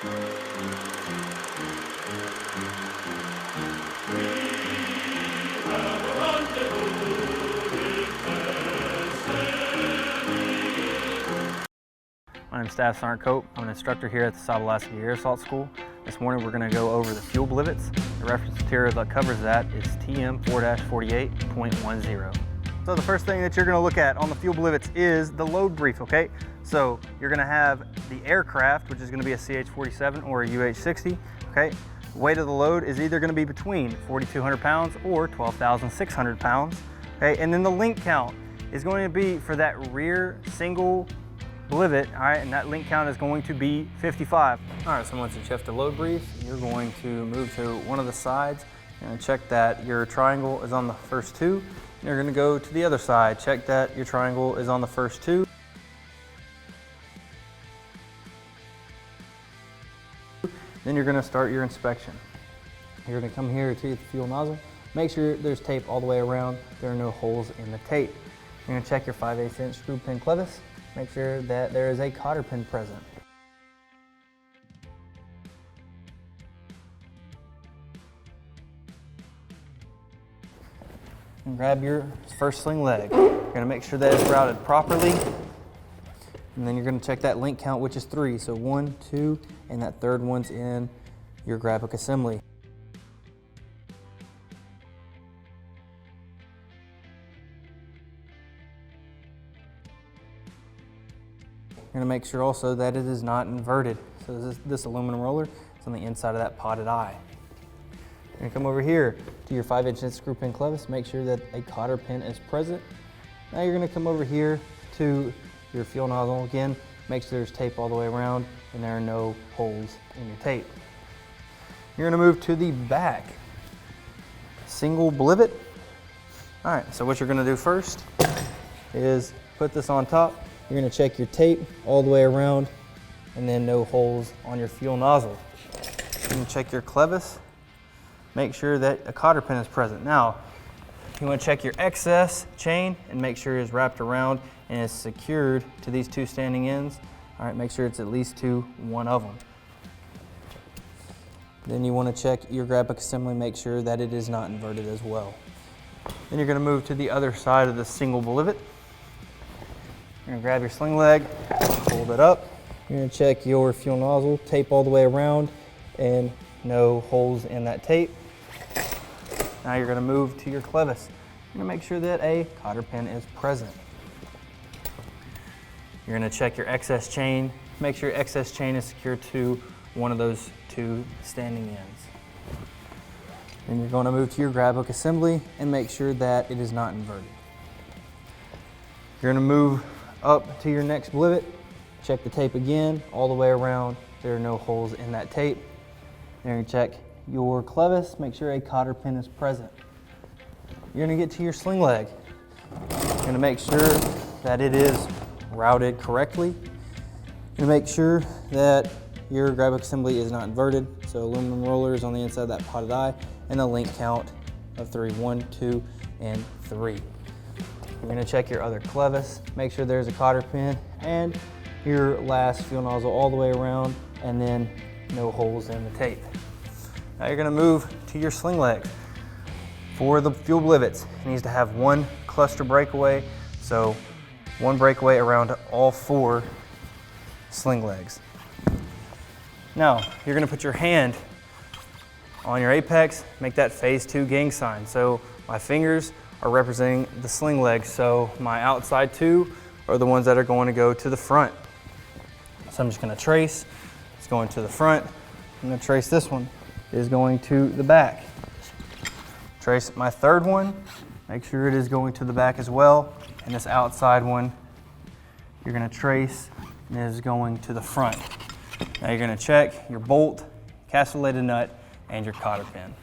My name is Staff Sergeant Cope. I'm an instructor here at the South Alaska Air Assault School. This morning we're going to go over the fuel blivets. The reference material that covers that is TM 4-48.10. So the first thing that you're going to look at on the fuel blivets is the load brief, okay? So you're going to have the aircraft, which is going to be a CH-47 or a UH-60, okay? Weight of the load is either going to be between 4,200 pounds or 12,600 pounds, okay? And then the link count is going to be for that rear single blivet, all right, and that link count is going to be 55. All right, so once you check the load brief, you're going to move to one of the sides. You're going to check that your triangle is on the first two. You're going to go to the other side, check that your triangle is on the first two. Then you're going to start your inspection. You're going to come here to the fuel nozzle. Make sure there's tape all the way around. There are no holes in the tape. You're going to check your 5/8 inch screw pin clevis. Make sure that there is a cotter pin present. And grab your first sling leg. You're going to make sure that it's routed properly. And then you're going to check that link count, which is 3. So 1, 2, and that third one's in your grab hook assembly. You're going to make sure also that it is not inverted. So this aluminum roller is on the inside of that potted eye. You're going to come over here to your 5/8 inch screw pin clevis, make sure that a cotter pin is present. Now you're going to come over here to your fuel nozzle again, make sure there's tape all the way around and there are no holes in your tape. You're going to move to the back single blivet. All right, so what you're going to do first is put this on top. You're going to check your tape all the way around and then no holes on your fuel nozzle. You're going to check your clevis, make sure that a cotter pin is present. Now, you want to check your excess chain and make sure it's wrapped around and is secured to these two standing ends. All right, make sure it's at least to one of them. Then you want to check your grab hook assembly, make sure that it is not inverted as well. Then you're going to move to the other side of the single blivet. You're going to grab your sling leg, hold it up. You're going to check your fuel nozzle, tape all the way around, and no holes in that tape. Now you're going to move to your clevis. You're going to make sure that a cotter pin is present. You're going to check your excess chain, make sure your excess chain is secured to one of those two standing ends. Then you're going to move to your grab hook assembly and make sure that it is not inverted. You're going to move up to your next blivet, check the tape again, all the way around. There are no holes in that tape. You're going to check your clevis, make sure a cotter pin is present. You're going to get to your sling leg. You're going to make sure that it is routed correctly. You're going to make sure that your grab hook assembly is not inverted, so aluminum rollers on the inside of that potted eye, and a link count of 3, 1, 2, and 3. You're going to check your other clevis, make sure there's a cotter pin, and your last fuel nozzle all the way around, and then no holes in the tape. Now you're going to move to your sling leg. For the fuel blivets, it needs to have one cluster breakaway, so one breakaway around all 4 sling legs. Now you're going to put your hand on your apex, make that phase 2 gang sign. So my fingers are representing the sling legs, so my outside 2 are the ones that are going to go to the front. So I'm just going to trace, it's going to the front. I'm going to trace this one, it is going to the back. Trace my third one, make sure it is going to the back as well. And this outside one, you're going to trace and it is going to the front. Now you're going to check your bolt, castellated nut, and your cotter pin.